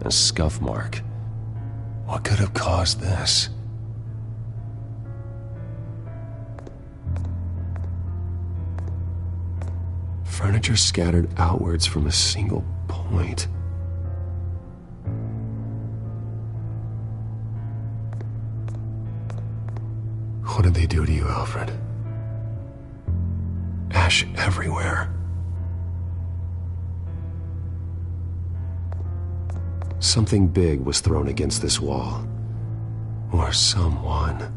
A scuff mark. What could have caused this? Furniture scattered outwards from a single point. What did they do to you, Alfred? Ash everywhere. Something big was thrown against this wall. Or someone.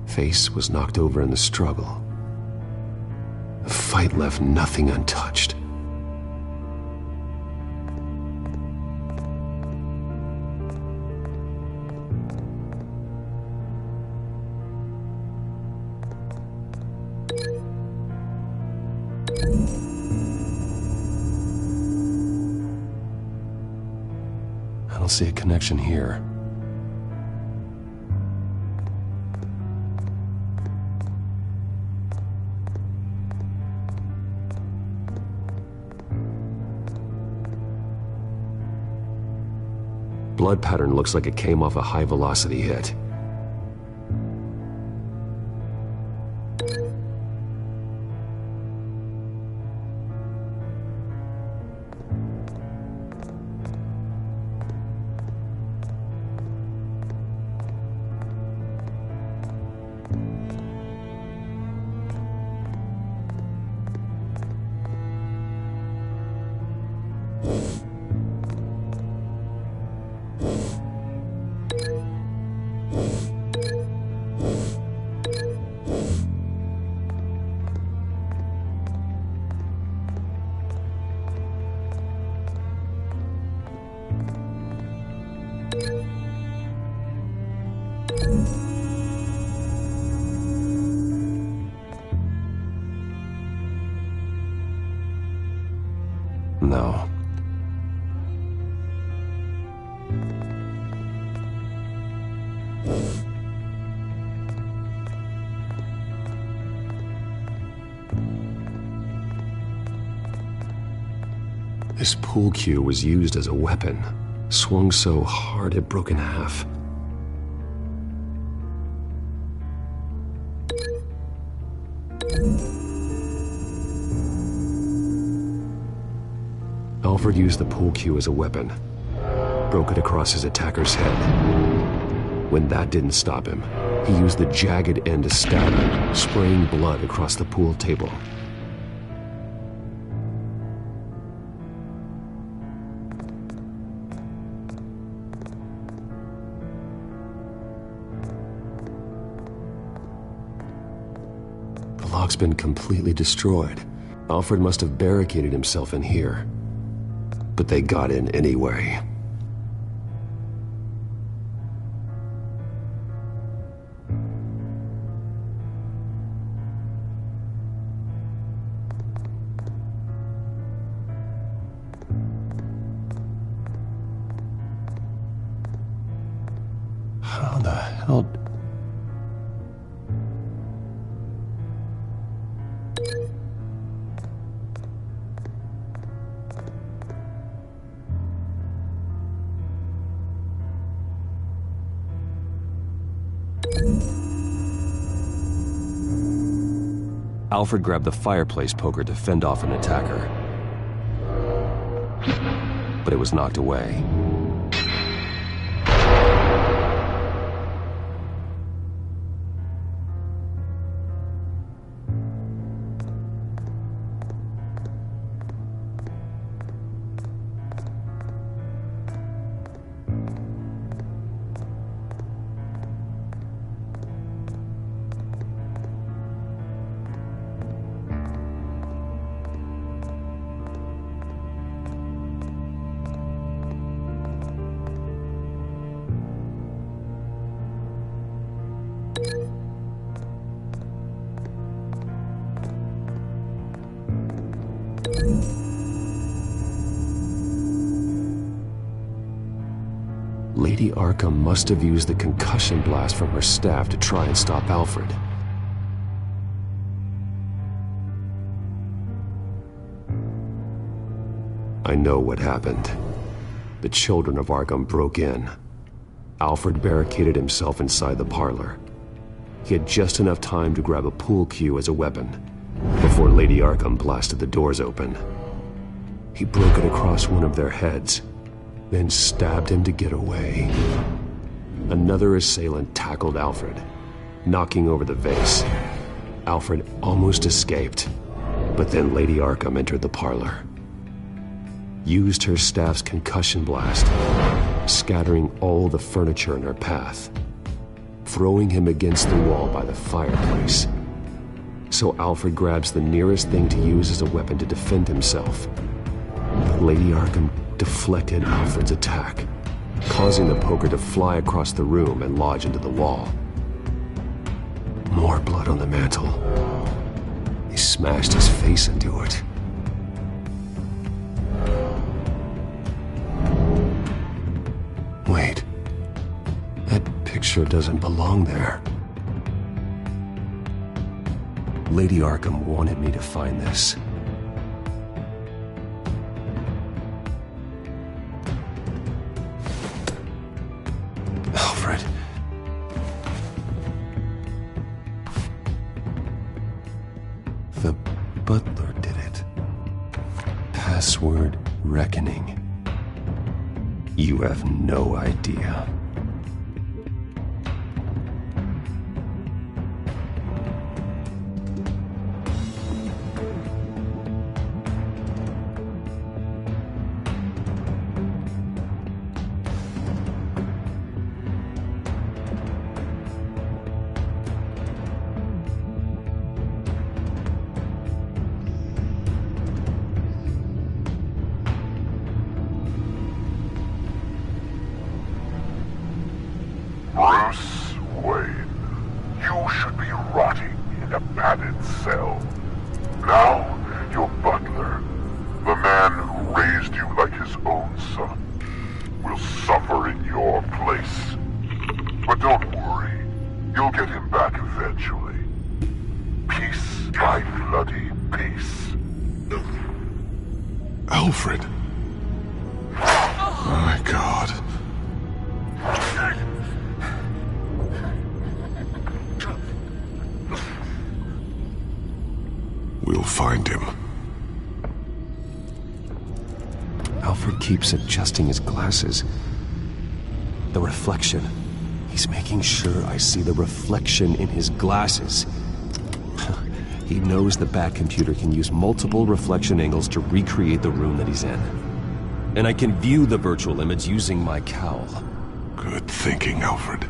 Face was knocked over in the struggle. The fight left nothing untouched. I don't see a connection here. Blood pattern looks like it came off a high-velocity hit. No. This pool cue was used as a weapon, swung so hard it broke in half. Alfred used the pool cue as a weapon, broke it across his attacker's head. When that didn't stop him, he used the jagged end to stab him, spraying blood across the pool table. The lock's been completely destroyed. Alfred must have barricaded himself in here. But they got in anyway. How the hell... Alfred grabbed the fireplace poker to fend off an attacker. But it was knocked away. Lady Arkham must have used the concussion blast from her staff to try and stop Alfred. I know what happened. The children of Arkham broke in. Alfred barricaded himself inside the parlor. He had just enough time to grab a pool cue as a weapon before Lady Arkham blasted the doors open. He broke it across one of their heads, then stabbed him to get away. Another assailant tackled Alfred, knocking over the vase. Alfred almost escaped, but then Lady Arkham entered the parlor. Used her staff's concussion blast, scattering all the furniture in her path, throwing him against the wall by the fireplace. So Alfred grabs the nearest thing to use as a weapon to defend himself. But Lady Arkham deflected Alfred's attack, causing the poker to fly across the room and lodge into the wall. More blood on the mantle. He smashed his face into it. Wait. That picture doesn't belong there. Lady Arkham wanted me to find this. Alfred. The butler did it. Password reckoning. You have no idea. Bruce Wayne, you should be rotting in a padded cell. Now, your butler, the man who raised you like his own son, will suffer in your place. But don't worry, you'll get him back eventually. Peace by bloody peace. Alfred. My God. We'll find him. Alfred keeps adjusting his glasses. The reflection. He's making sure I see the reflection in his glasses. He knows the Bat-computer can use multiple reflection angles to recreate the room that he's in. And I can view the virtual image using my cowl. Good thinking, Alfred.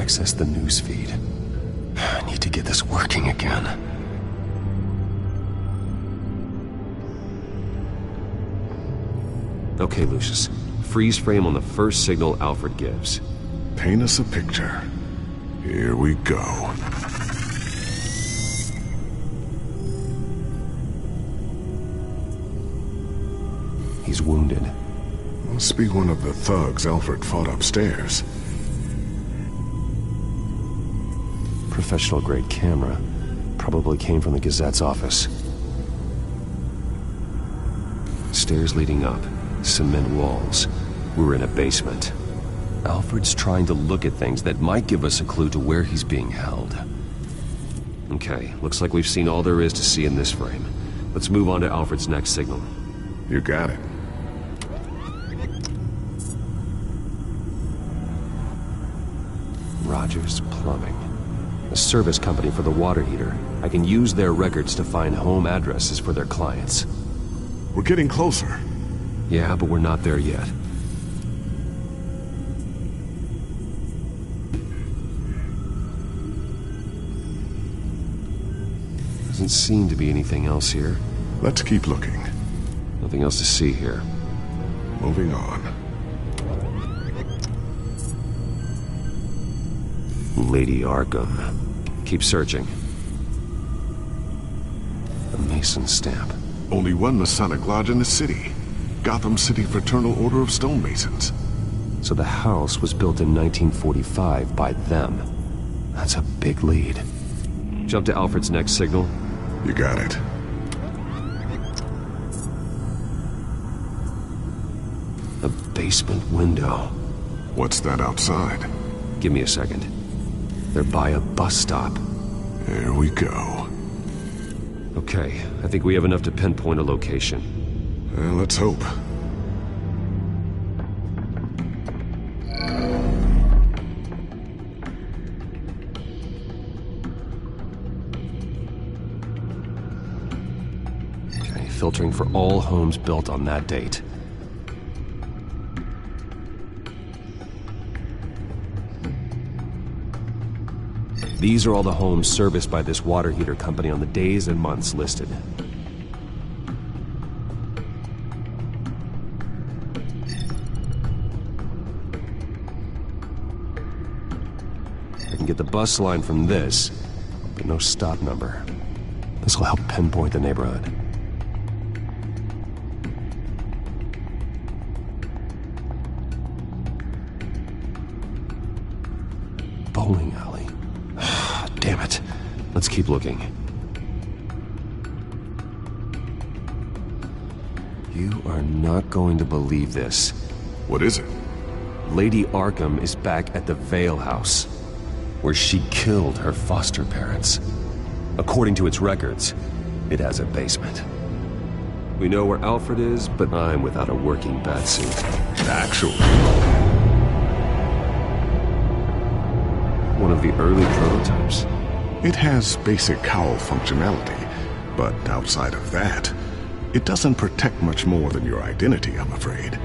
access the news feed. I need to get this working again. Okay, Lucius. Freeze frame on the first signal Alfred gives. Paint us a picture. Here we go. He's wounded. Must be one of the thugs Alfred fought upstairs. Professional-grade camera. Probably came from the Gazette's office. Stairs leading up. Cement walls. We're in a basement. Alfred's trying to look at things that might give us a clue to where he's being held. Okay, looks like we've seen all there is to see in this frame. Let's move on to Alfred's next signal. You got it. Rogers Plumbing. A service company for the water heater. I can use their records to find home addresses for their clients. We're getting closer. Yeah, but we're not there yet. Doesn't seem to be anything else here. Let's keep looking. Nothing else to see here. Moving on. Lady Arkham. Keep searching. A Mason stamp. Only one Masonic lodge in the city. Gotham City Fraternal Order of Stonemasons. So the house was built in 1945 by them. That's a big lead. Jump to Alfred's next signal. You got it. A basement window. What's that outside? Give me a second. They're by a bus stop. There we go. Okay, I think we have enough to pinpoint a location. Well, let's hope. Okay, filtering for all homes built on that date. These are all the homes serviced by this water heater company on the days and months listed. I can get the bus line from this, but no stop number. This will help pinpoint the neighborhood. Bowling alley. Damn it. Let's keep looking. You are not going to believe this. What is it? Lady Arkham is back at the Vale House, where she killed her foster parents. According to its records, it has a basement. We know where Alfred is, but I'm without a working batsuit. Actually. One of the early prototypes. It has basic cowl functionality, but outside of that, it doesn't protect much more than your identity, I'm afraid.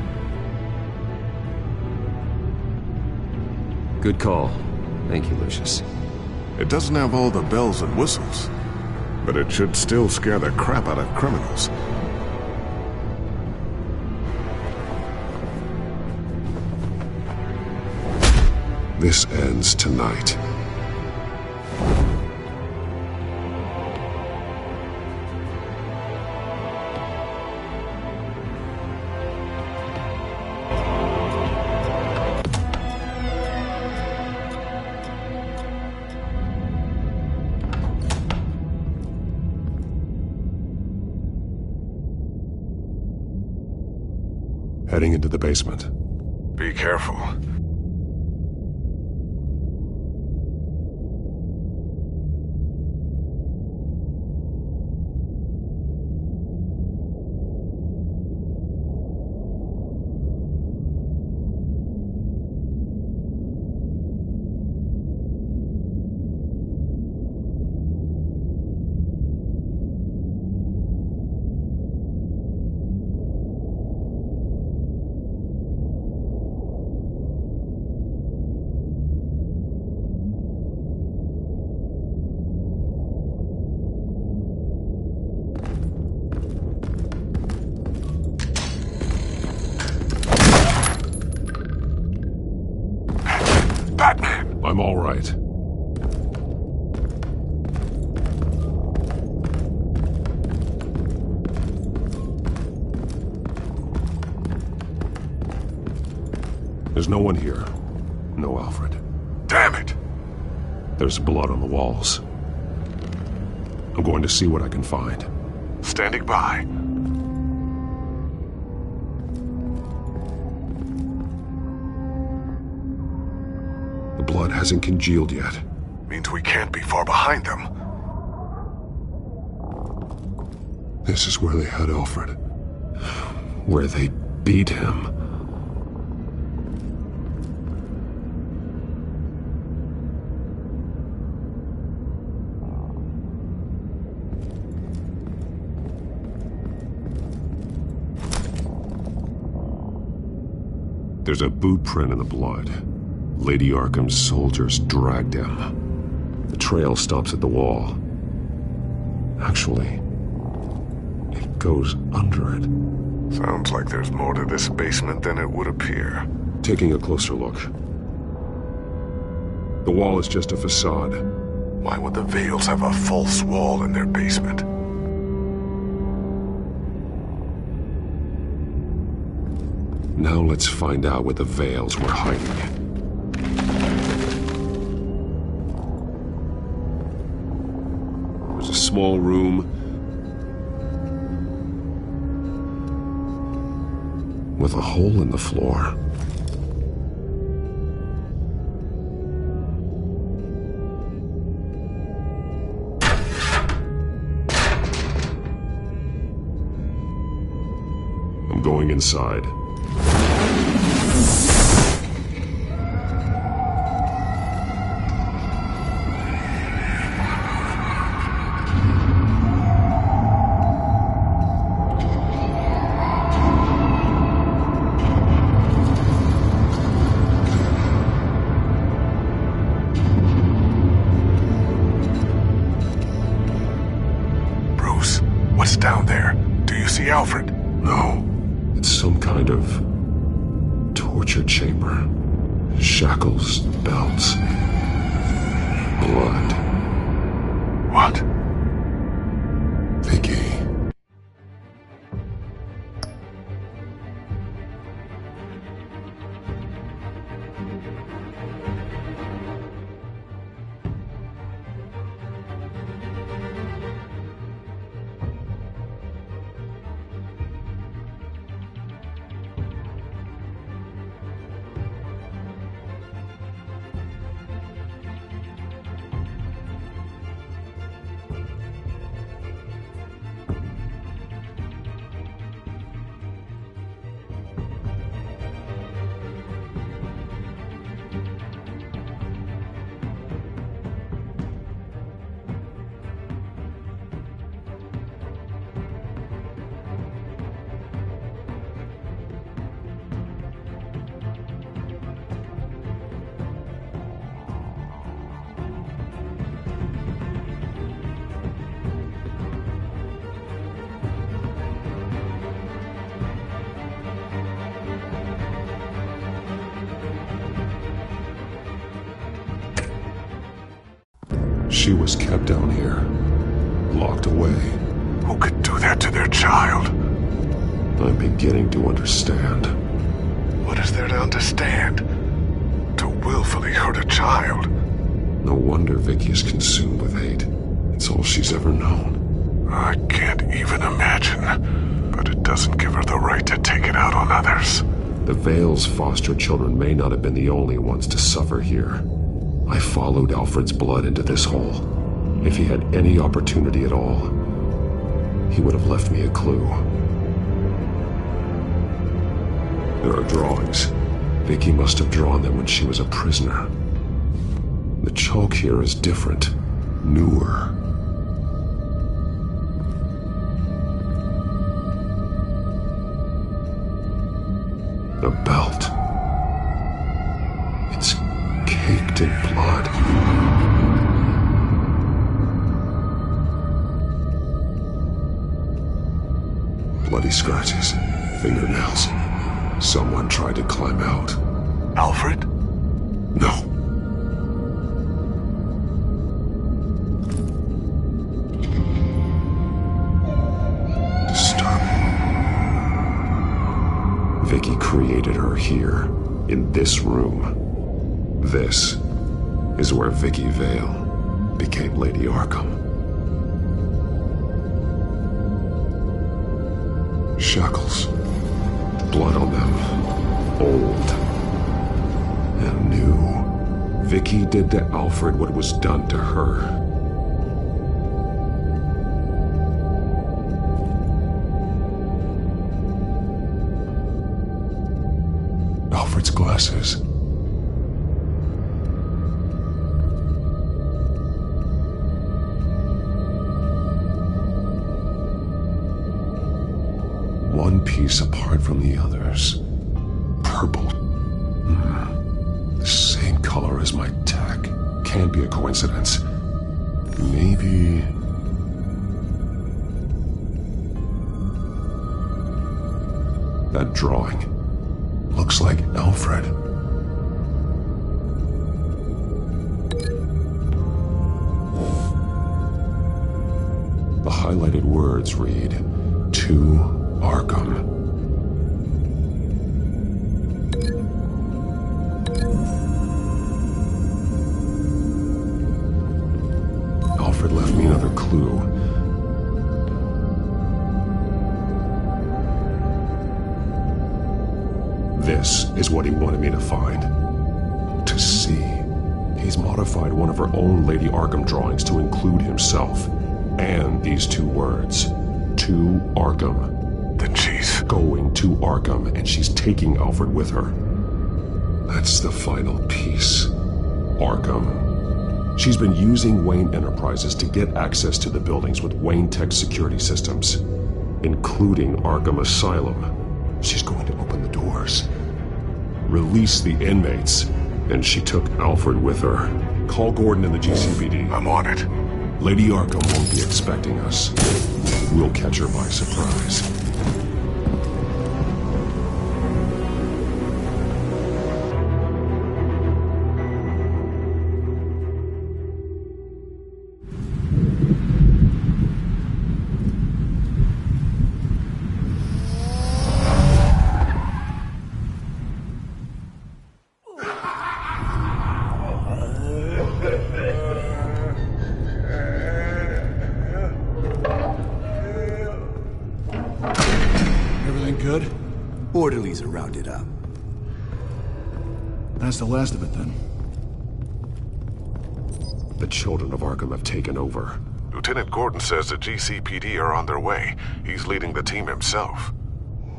Good call. Thank you, Lucius. It doesn't have all the bells and whistles, but it should still scare the crap out of criminals. This ends tonight. Heading into the basement. Be careful. I'm all right. There's no one here. No Alfred. Damn it! There's blood on the walls. I'm going to see what I can find. Standing by. The blood hasn't congealed yet. Means we can't be far behind them. This is where they had Alfred. Where they beat him. There's a boot print in the blood. Lady Arkham's soldiers dragged him. The trail stops at the wall. Actually, it goes under it. Sounds like there's more to this basement than it would appear. Taking a closer look. The wall is just a facade. Why would the Vales have a false wall in their basement? Now let's find out what the Vales were hiding. There's a small room with a hole in the floor. I'm going inside. What's down there? Do you see Alfred? No. It's some kind of torture chamber. Shackles, belts, blood. What? Vicky. She was kept down here, locked away. Who could do that to their child? I'm beginning to understand. What is there to understand? To willfully hurt a child? No wonder Vicky is consumed with hate. It's all she's ever known. I can't even imagine, but it doesn't give her the right to take it out on others. The Vale's foster children may not have been the only ones to suffer here. I followed Alfred's blood into this hole. If he had any opportunity at all, he would have left me a clue. There are drawings. Vicky must have drawn them when she was a prisoner. The chalk here is different, newer. A belt. It's caked in blood. Bloody scratches, fingernails. Someone tried to climb out. Alfred? No. created her here, in this room. This is where Vicky Vale became Lady Arkham. Shackles. Blood on them. Old. And new. Vicky did to Alfred what was done to her. Alfred's glasses. One piece apart from the others. Purple. The same color as my tech. Can't be a coincidence. Maybe... that drawing. Looks like Alfred. The highlighted words read, "To Arkham." Alfred left me another clue. This is what he wanted me to find. To see. He's modified one of her own Lady Arkham drawings to include himself. And these two words. To Arkham. Then she's going to Arkham, and she's taking Alfred with her. That's the final piece. Arkham. She's been using Wayne Enterprises to get access to the buildings with Wayne Tech security systems, including Arkham Asylum. She's going to open the doors, release the inmates, and she took Alfred with her. Call Gordon in the GCPD. I'm on it. Lady Arkham won't be expecting us. We'll catch her by surprise. Good? Orderlies are rounded up. That's the last of it, then. The children of Arkham have taken over. Lieutenant Gordon says the GCPD are on their way. He's leading the team himself.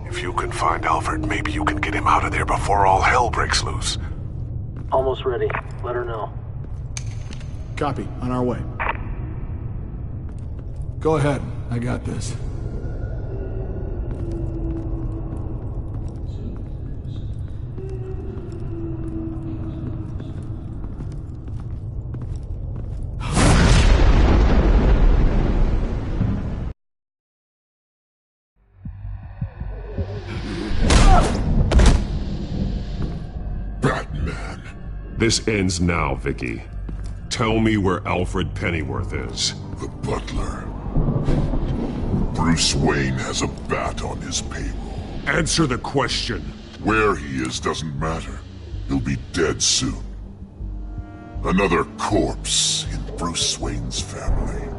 If you can find Alfred, maybe you can get him out of there before all hell breaks loose. Almost ready. Let her know. Copy. On our way. Go ahead. I got this. This ends now, Vicky. Tell me where Alfred Pennyworth is. The butler. Bruce Wayne has a bat on his payroll. Answer the question. Where he is doesn't matter. He'll be dead soon. Another corpse in Bruce Wayne's family.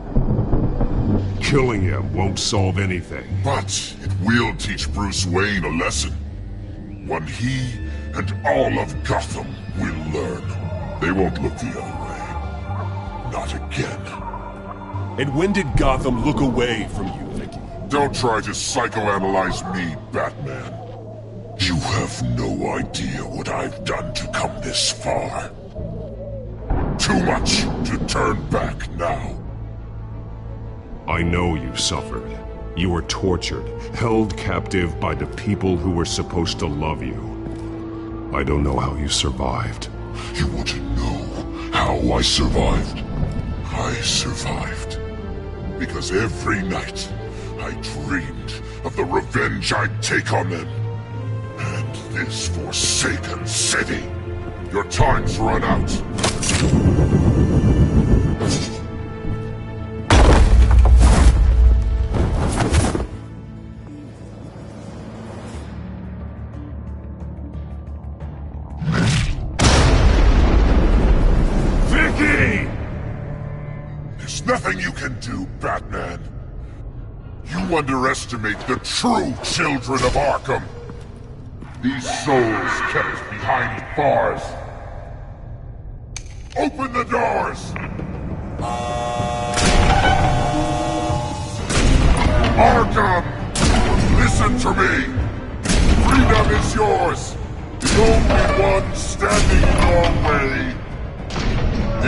Killing him won't solve anything. But it will teach Bruce Wayne a lesson. One he and all of Gotham will learn. They won't look the other way. Not again. And when did Gotham look away from you, Vicky? Don't try to psychoanalyze me, Batman. You have no idea what I've done to come this far. Too much to turn back now. I know you suffered. You were tortured, held captive by the people who were supposed to love you. I don't know how you survived. You want to know how I survived? I survived because every night I dreamed of the revenge I'd take on them. And this forsaken city. Your time's run out. Batman. You underestimate the true children of Arkham. These souls kept behind bars. Open the doors! Arkham! Listen to me! Freedom is yours! The only one standing in your way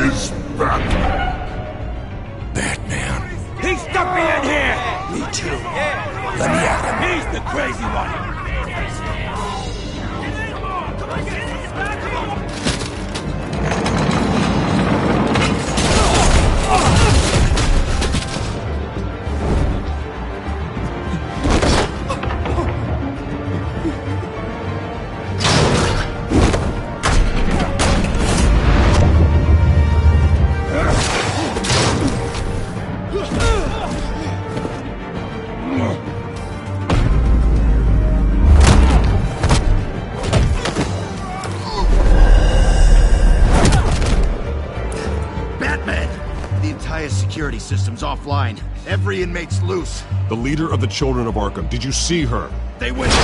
is Batman. Batman. He stuck me in here! Me too. Let me at him. He's the crazy one! Security system's offline. Every inmate's loose. The leader of the Children of Arkham. Did you see her? They went.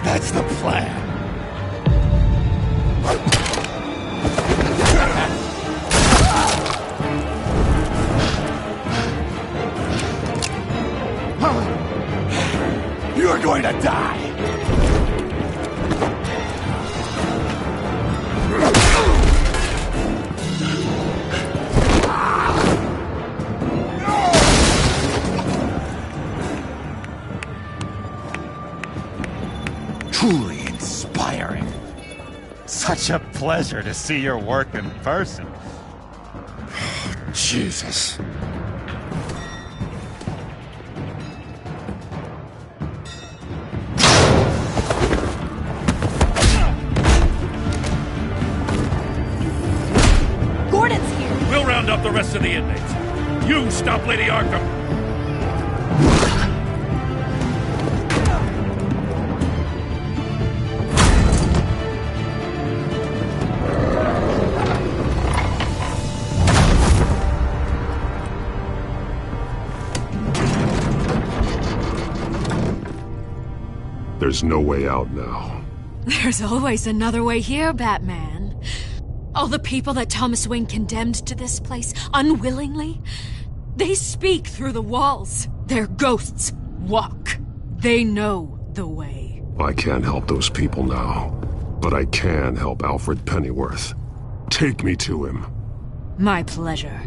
That's the plan. You're going to die. Truly inspiring. Such a pleasure to see your work in person. Jesus. Gordon's here. We'll round up the rest of the inmates. You stop Lady Arkham. There's no way out now. There's always another way here, Batman. All the people that Thomas Wayne condemned to this place, unwillingly, they speak through the walls. Their ghosts walk. They know the way. I can't help those people now, but I can help Alfred Pennyworth. Take me to him. My pleasure.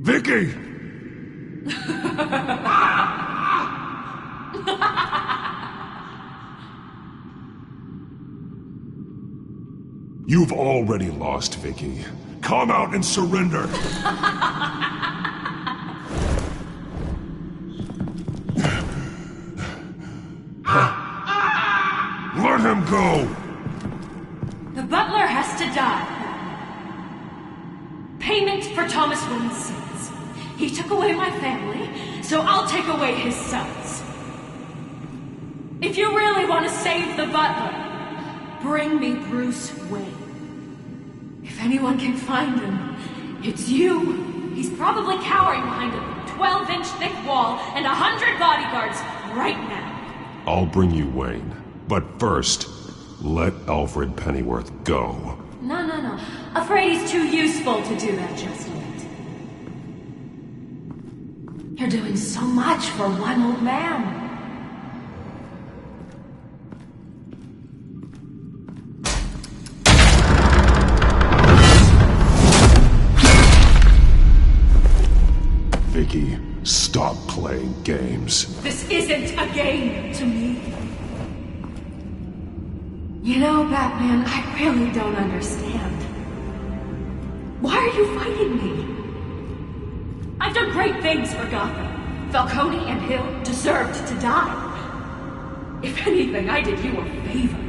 Vicky! You've already lost, Vicky. Come out and surrender! Let him go! The butler has to die. Payment for Thomas Wayne's sins. He took away my family, so I'll take away his sons. If you really want to save the butler, Bring me Bruce Wayne. If anyone can find him, it's you. He's probably cowering behind a 12-inch thick wall and 100 bodyguards right now. I'll bring you Wayne. But first, let Alfred Pennyworth go. No. Afraid he's too useful to do that just yet. You're doing so much for one old man. Vicky, stop playing games. This isn't a game to me. You know, Batman, I really don't understand. Why are you fighting me? I've done great things for Gotham. Falcone and Hill deserved to die. If anything, I did you a favor.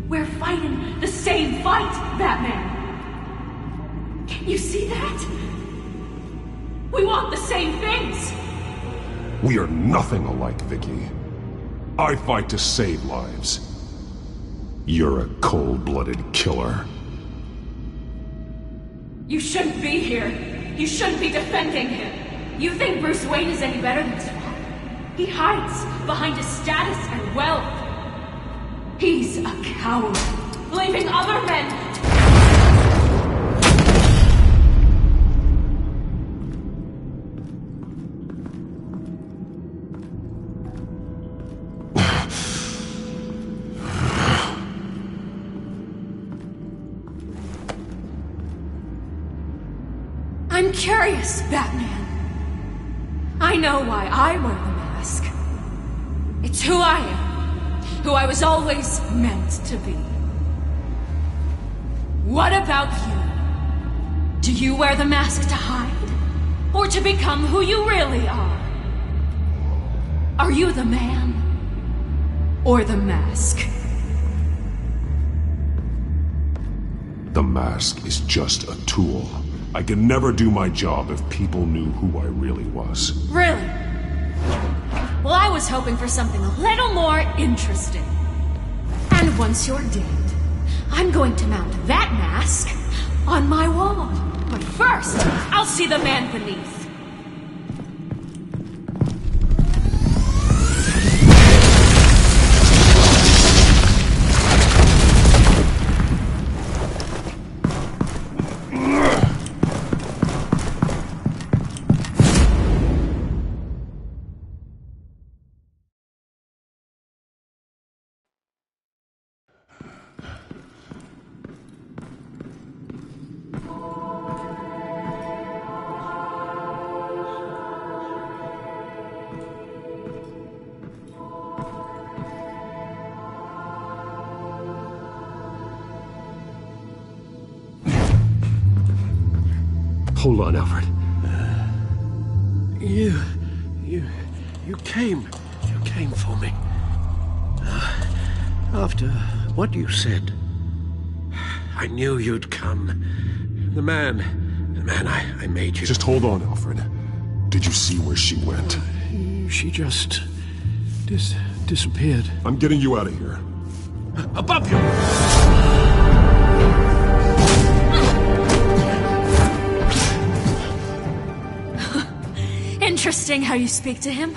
We're fighting the same fight, Batman. Can't you see that? We want the same things! We are nothing alike, Vicky. I fight to save lives. You're a cold-blooded killer. You shouldn't be here. You shouldn't be defending him. You think Bruce Wayne is any better than his father? He hides behind his status and wealth. He's a coward, leaving other men... I'm curious, Batman. I know why I wear the mask. It's who I am. Who I was always meant to be. What about you? Do you wear the mask to hide? Or to become who you really are? Are you the man? Or the mask? The mask is just a tool. I could never do my job if people knew who I really was. Really? Well, I was hoping for something a little more interesting. And once you're dead, I'm going to mount that mask on my wall. But first, I'll see the man beneath. Hold on, Alfred. You came for me. After what you said, I knew you'd come. The man I made you. Just hold on, Alfred. Did you see where she went? She just disappeared. I'm getting you out of here. Above you! Interesting how you speak to him.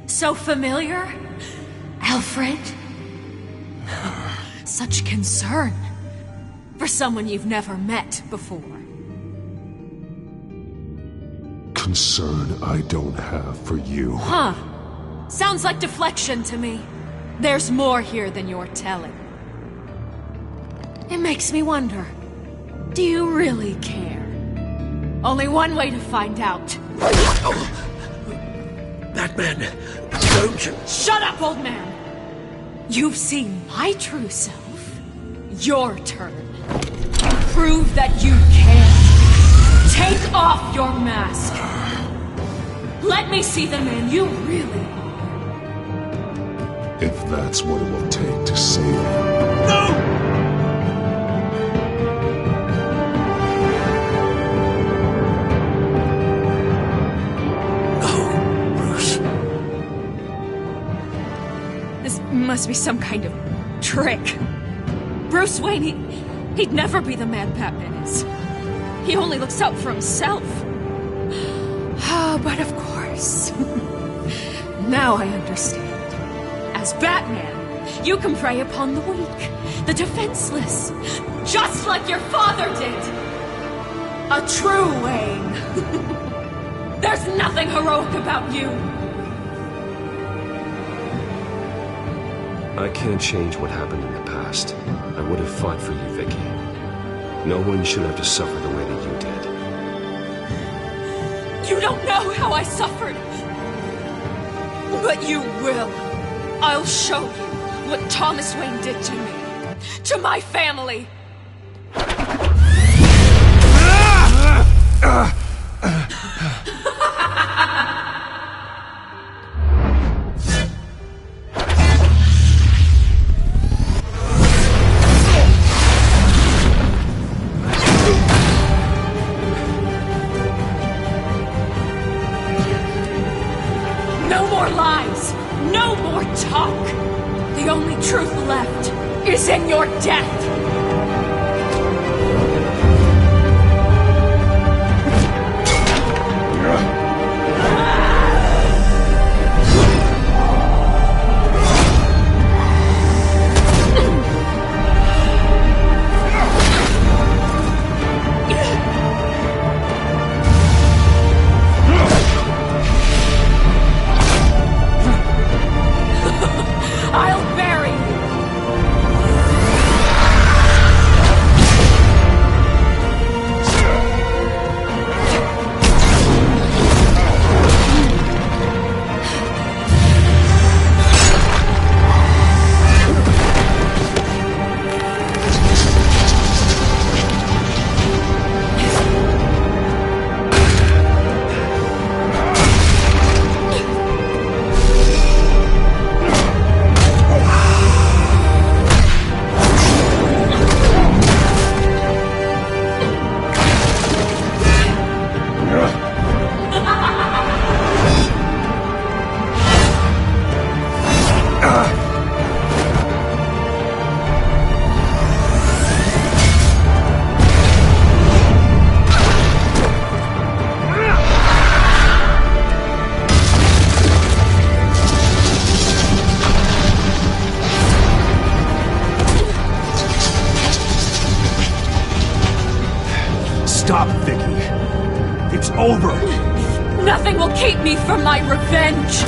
So familiar. Alfred. Such concern. For someone you've never met before. Concern I don't have for you. Huh. Sounds like deflection to me. There's more here than you're telling. It makes me wonder. Do you really care? Only one way to find out. Batman, don't you... Shut up, old man! You've seen my true self. Your turn. Prove that you can. Take off your mask. Let me see the man you really are. If that's what it will take to save you. No! Must be some kind of trick. Bruce Wayne, he'd never be the man Batman is. He only looks out for himself. But of course. Now I understand. As Batman, you can prey upon the weak, the defenseless, just like your father did. A true Wayne. There's nothing heroic about you. I can't change what happened in the past. I would have fought for you, Vicky. No one should have to suffer the way that you did. You don't know how I suffered. But you will. I'll show you what Thomas Wayne did to me. To my family. No more lies! No more talk! The only truth left is in your death! I'll bury you! Stop, Vicky. It's over. Nothing will keep me from my revenge!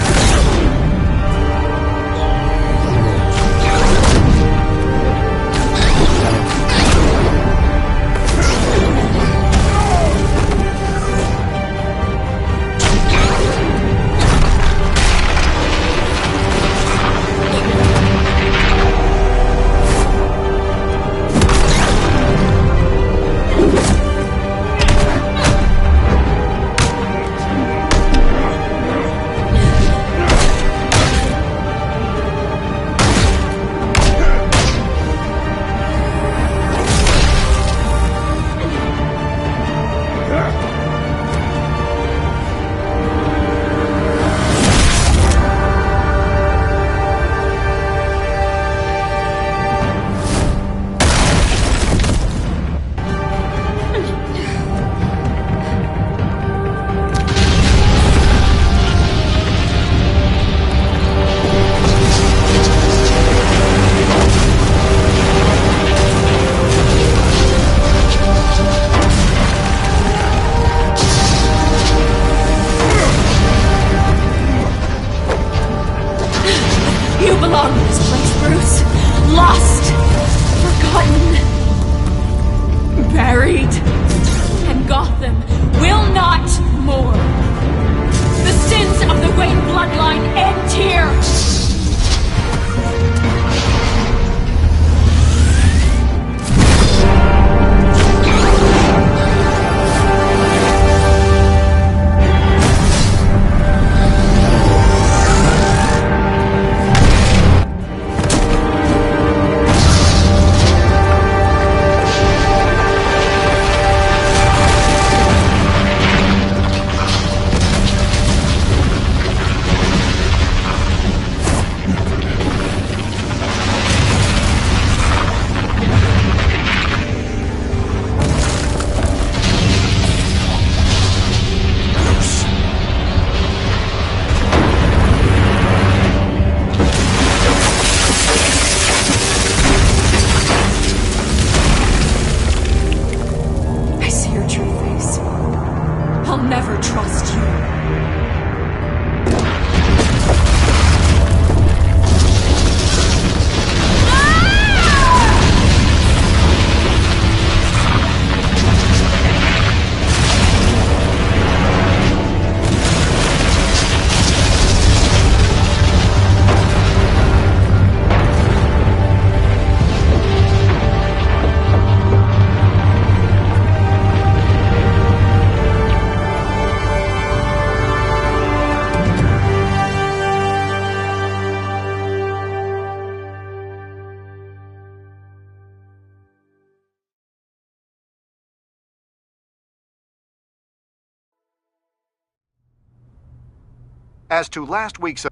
As to last week's...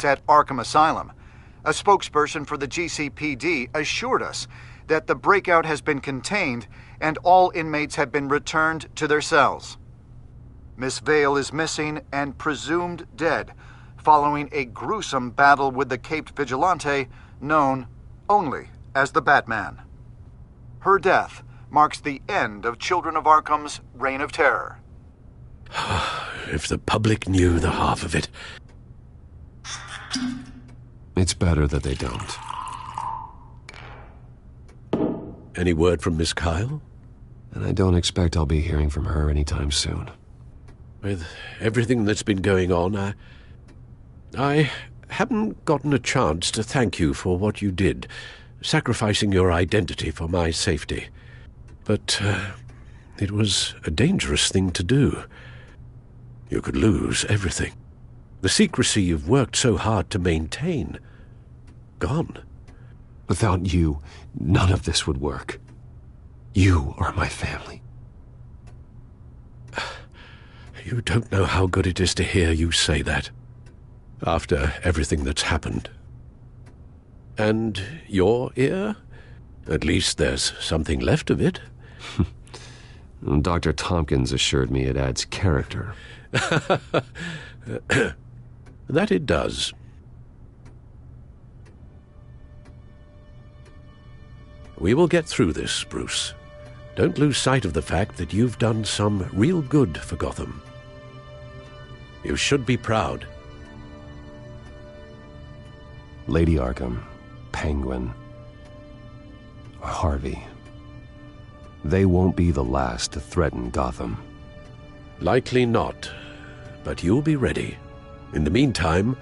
At Arkham Asylum. A spokesperson for the GCPD assured us that the breakout has been contained and all inmates have been returned to their cells. Miss Vale is missing and presumed dead, following a gruesome battle with the caped vigilante known only as the Batman. Her death marks the end of Children of Arkham's reign of terror. If the public knew the half of it. It's better that they don't. Any word from Miss Kyle? And I don't expect I'll be hearing from her anytime soon. With everything that's been going on, I haven't gotten a chance to thank you for what you did, sacrificing your identity for my safety. But it was a dangerous thing to do. You could lose everything. The secrecy you've worked so hard to maintain. Gone. Without you, none of this would work. You are my family. You don't know how good it is to hear you say that, after everything that's happened. And your ear? At least there's something left of it. Dr. Tompkins assured me it adds character. That it does. We will get through this, Bruce. Don't lose sight of the fact that you've done some real good for Gotham. You should be proud. Lady Arkham, Penguin, Harvey. They won't be the last to threaten Gotham. Likely not, but you'll be ready. In the meantime,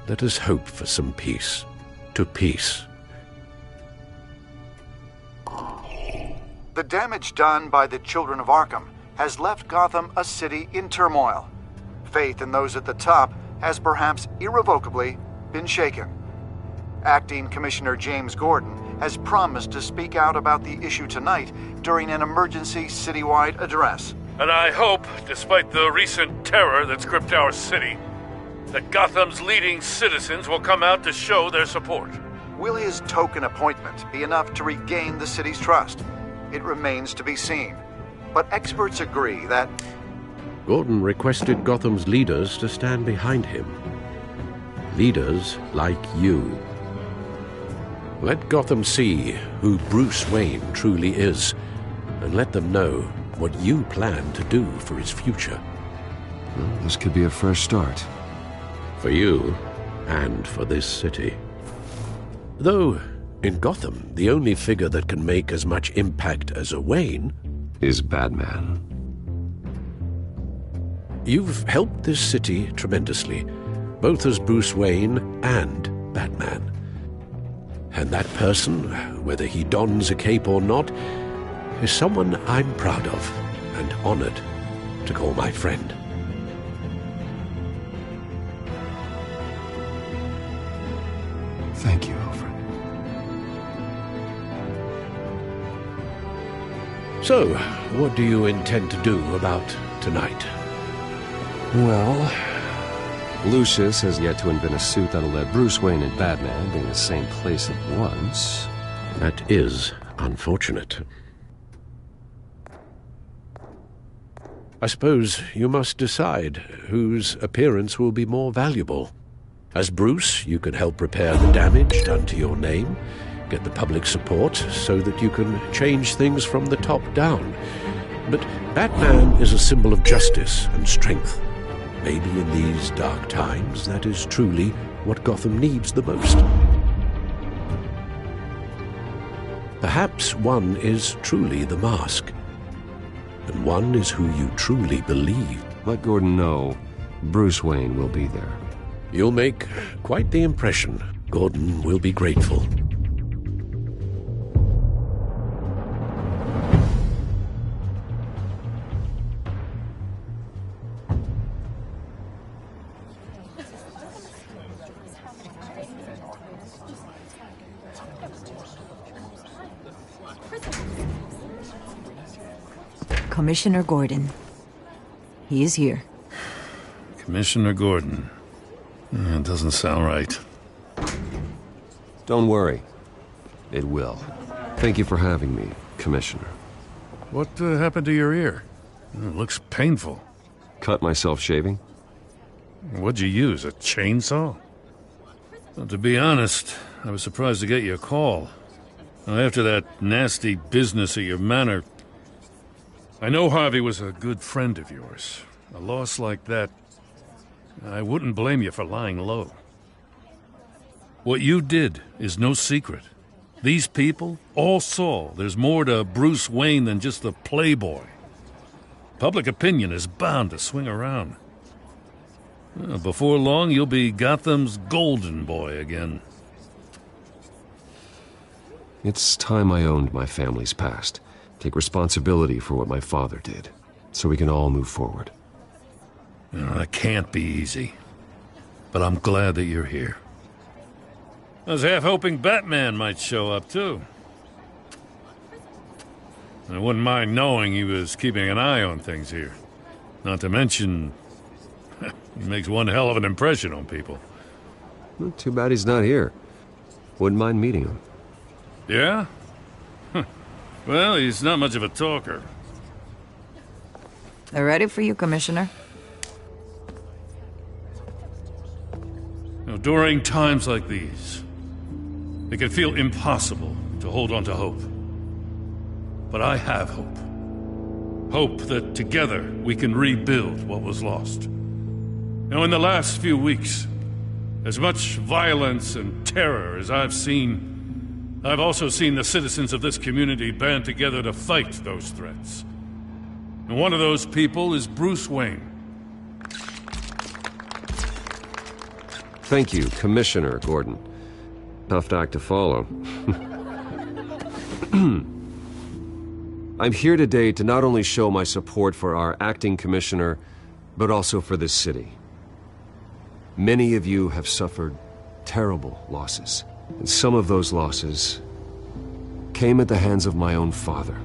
let us hope for some peace. To peace. The damage done by the Children of Arkham has left Gotham a city in turmoil. Faith in those at the top has perhaps irrevocably been shaken. Acting Commissioner James Gordon has promised to speak out about the issue tonight during an emergency citywide address. And I hope, despite the recent terror that's gripped our city, that Gotham's leading citizens will come out to show their support. Will his token appointment be enough to regain the city's trust? It remains to be seen. But experts agree that Gordon requested Gotham's leaders to stand behind him. Leaders like you. Let Gotham see who Bruce Wayne truly is, and let them know what you plan to do for his future. Well, this could be a fresh start. For you, and for this city. Though, in Gotham, the only figure that can make as much impact as a Wayne is Batman. You've helped this city tremendously, both as Bruce Wayne and Batman. And that person, whether he dons a cape or not, is someone I'm proud of and honored to call my friend. Thank you, Alfred. So, what do you intend to do about tonight? Well, Lucius has yet to invent a suit that'll let Bruce Wayne and Batman be in the same place at once. That is unfortunate. I suppose you must decide whose appearance will be more valuable. As Bruce, you can help repair the damage done to your name, get the public support so that you can change things from the top down. But Batman is a symbol of justice and strength. Maybe in these dark times, that is truly what Gotham needs the most. Perhaps one is truly the mask, and one is who you truly believe. Let Gordon know Bruce Wayne will be there. You'll make quite the impression. Gordon will be grateful. Commissioner Gordon. He is here. Commissioner Gordon. That doesn't sound right. Don't worry. It will. Thank you for having me, Commissioner. What happened to your ear? It looks painful. Cut myself shaving? What'd you use, a chainsaw? Well, to be honest, I was surprised to get your call. After that nasty business at your manor, I know Harvey was a good friend of yours. A loss like that, I wouldn't blame you for lying low. What you did is no secret. These people all saw there's more to Bruce Wayne than just the playboy. Public opinion is bound to swing around. Before long, you'll be Gotham's golden boy again. It's time I owned my family's past. Take responsibility for what my father did, so we can all move forward. That can't be easy. But I'm glad that you're here. I was half hoping Batman might show up, too. I wouldn't mind knowing he was keeping an eye on things here. Not to mention, he makes one hell of an impression on people. Well, too bad he's not here. Wouldn't mind meeting him. Yeah? Well, he's not much of a talker. They're ready for you, Commissioner. During times like these, it can feel impossible to hold on to hope. But I have hope. Hope that together we can rebuild what was lost. Now, in the last few weeks, as much violence and terror as I've seen, I've also seen the citizens of this community band together to fight those threats. And one of those people is Bruce Wayne. Thank you, Commissioner Gordon. Tough act to follow. I'm here today to not only show my support for our acting commissioner, but also for this city. Many of you have suffered terrible losses, and some of those losses came at the hands of my own father,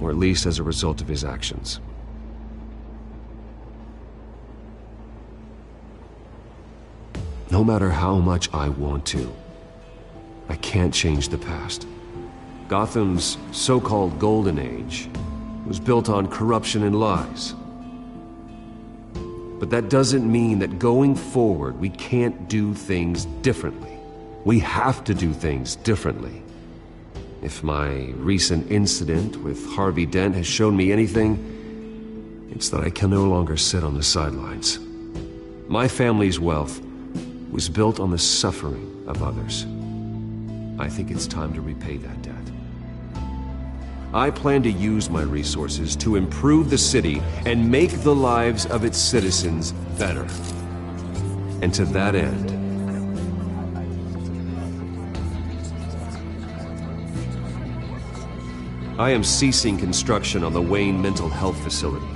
or at least as a result of his actions. No matter how much I want to, I can't change the past. Gotham's so-called Golden Age was built on corruption and lies. But that doesn't mean that going forward we can't do things differently. We have to do things differently. If my recent incident with Harvey Dent has shown me anything, it's that I can no longer sit on the sidelines. My family's wealth was built on the suffering of others. I think it's time to repay that debt. I plan to use my resources to improve the city and make the lives of its citizens better. And to that end, I am ceasing construction on the Wayne Mental Health Facility.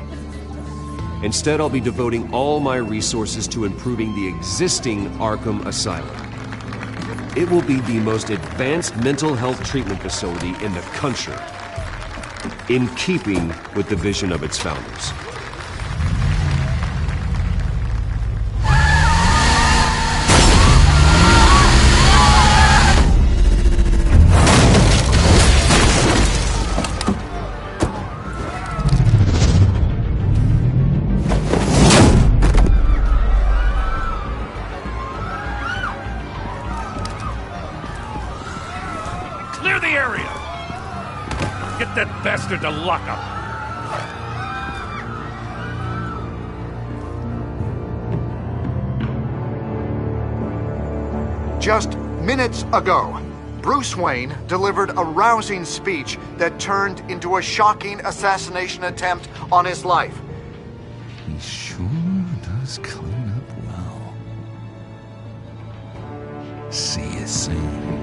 Instead, I'll be devoting all my resources to improving the existing Arkham Asylum. It will be the most advanced mental health treatment facility in the country, in keeping with the vision of its founders. Clear the area! Get that bastard to lock up! Just minutes ago, Bruce Wayne delivered a rousing speech that turned into a shocking assassination attempt on his life. He sure does clean up well. See you soon.